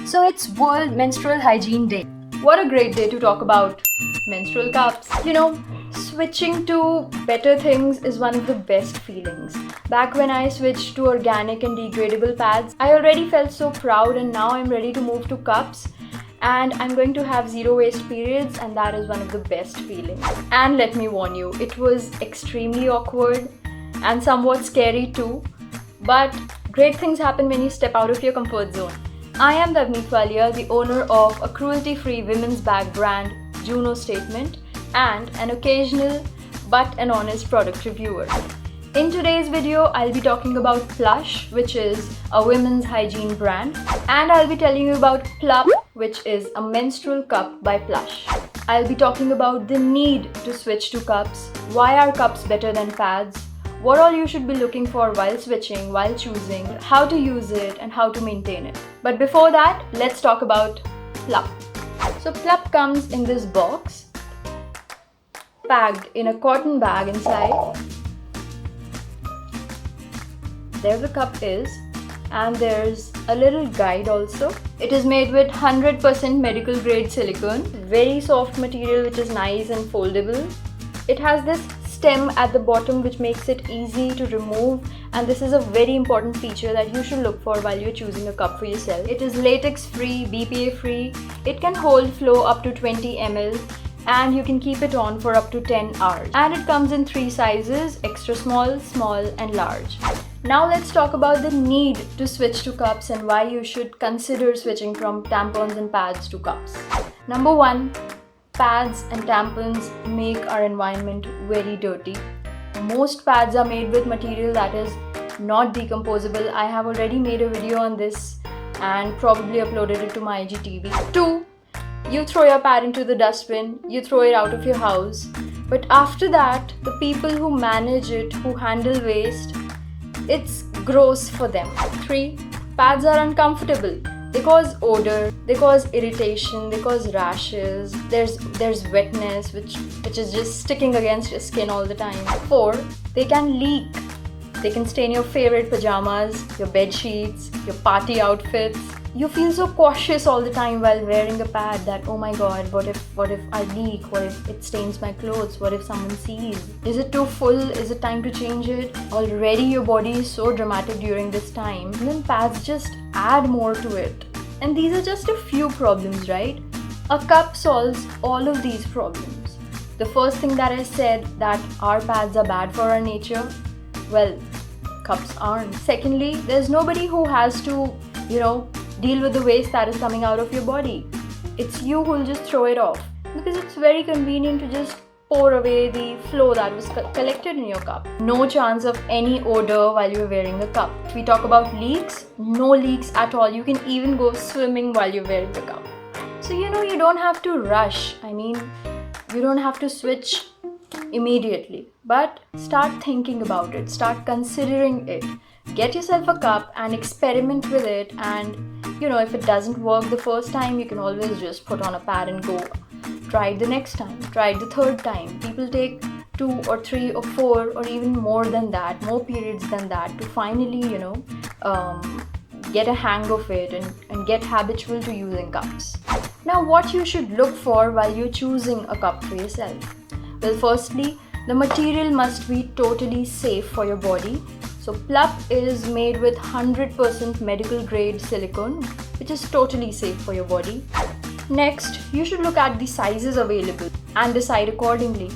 So it's World Menstrual Hygiene Day. What a great day to talk about menstrual cups. Switching to better things is one of the best feelings. Back when I switched to organic and degradable pads, I already felt so proud, and now I'm ready to move to cups. And I'm going to have zero waste periods, and that is one of the best feelings. And let me warn you, it was extremely awkward and somewhat scary too. But great things happen when you step out of your comfort zone. I am Davneet Walia, the owner of a cruelty-free women's bag brand, Juno Statement, and an occasional but an honest product reviewer. In today's video, I'll be talking about Plush, which is a women's hygiene brand, and I'll be telling you about Plup, which is a menstrual cup by Plush. I'll be talking about the need to switch to cups, why are cups better than pads, what all you should be looking for while switching, while choosing, how to use it, and how to maintain it. But before that, let's talk about Plup. So Plup comes in this box, packed in a cotton bag inside. There the cup is, and there's a little guide also. It is made with 100% medical grade silicone, very soft material which is nice and foldable. It has this stem at the bottom which makes it easy to remove, and this is a very important feature that you should look for while you're choosing a cup for yourself. It is latex free, BPA free, it can hold flow up to 20 ml, and you can keep it on for up to 10 hours. And it comes in 3 sizes: extra small, small and large. Now let's talk about the need to switch to cups and why you should consider switching from tampons and pads to cups. Number 1, pads and tampons make our environment very dirty. Most pads are made with material that is not decomposable. I have already made a video on this and probably uploaded it to my IGTV. 2, you throw your pad into the dustbin, you throw it out of your house. But after that, the people who manage it, who handle waste, it's gross for them. 3, pads are uncomfortable. They cause odor, they cause irritation, they cause rashes, there's wetness which is just sticking against your skin all the time. 4, they can leak. They can stain your favorite pajamas, your bed sheets, your party outfits. You feel so cautious all the time while wearing a pad that, oh my god, what if I leak? What if it stains my clothes? What if someone sees? Is it too full? Is it time to change it? Already your body is so dramatic during this time, and then pads just add more to it. And these are just a few problems, right? A cup solves all of these problems. The first thing that I said, that our pads are bad for our nature, well, cups aren't. Secondly, there's nobody who has to, deal with the waste that is coming out of your body. It's you who'll just throw it off, because it's very convenient to just pour away the flow that was collected in your cup. No chance of any odor while you're wearing a cup. If we talk about leaks, no leaks at all. You can even go swimming while you're wearing the cup. So you don't have to rush. You don't have to switch immediately, but start thinking about it, start considering it. Get yourself a cup and experiment with it, and if it doesn't work the first time, you can always just put on a pad and go. Try it the next time, try it the third time. People take 2 or 3 or 4 or even more than that, more periods than that, to finally get a hang of it and get habitual to using cups. Now, what you should look for while you're choosing a cup for yourself? Well, firstly, the material must be totally safe for your body. So Plup is made with 100% medical grade silicone, which is totally safe for your body. Next, you should look at the sizes available and decide accordingly.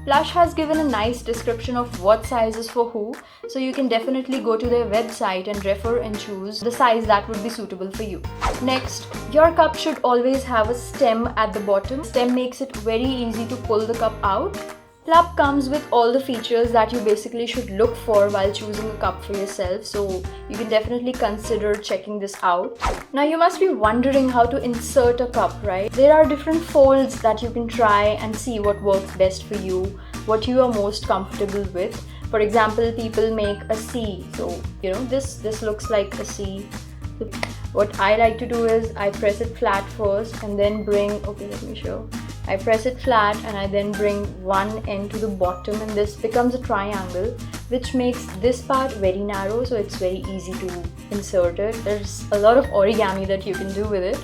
Plush has given a nice description of what size is for who, so you can definitely go to their website and refer and choose the size that would be suitable for you. Next, your cup should always have a stem at the bottom. Stem makes it very easy to pull the cup out. Plup comes with all the features that you basically should look for while choosing a cup for yourself, so you can definitely consider checking this out. Now, you must be wondering how to insert a cup, right? There are different folds that you can try and see what works best for you, what you are most comfortable with. For example, people make a C, so this looks like a C. What I like to do is I press it flat first and then let me show. I press it flat and I then bring one end to the bottom, and this becomes a triangle. which makes this part very narrow, so it's very easy to insert it. There's a lot of origami that you can do with it.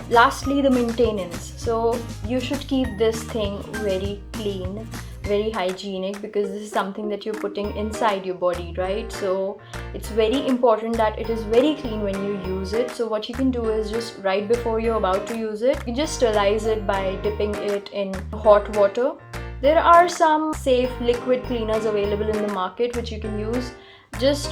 Lastly, the maintenance. So you should keep this thing very clean, very hygienic, because this is something that you're putting inside your body, right? So it's very important that it is very clean when you use it. So what you can do is just right before you're about to use it, you just sterilize it by dipping it in hot water. There are some safe liquid cleaners available in the market which you can use. Just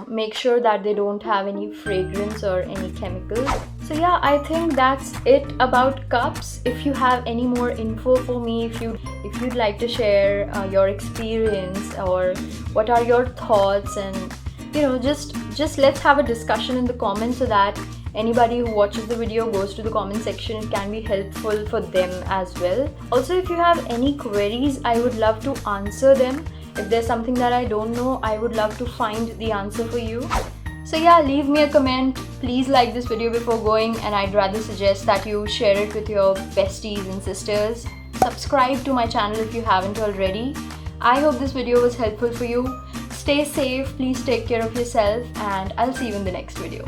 make sure that they don't have any fragrance or any chemicals. So yeah, I think that's it about cups. If you have any more info for me, if you'd like to share your experience, or what are your thoughts, and just let's have a discussion in the comments, so that anybody who watches the video goes to the comment section, it can be helpful for them as well. Also, if you have any queries, I would love to answer them. If there's something that I don't know, I would love to find the answer for you. So yeah, leave me a comment. Please like this video before going, and I'd rather suggest that you share it with your besties and sisters. Subscribe to my channel if you haven't already. I hope this video was helpful for you. Stay safe, please take care of yourself, and I'll see you in the next video.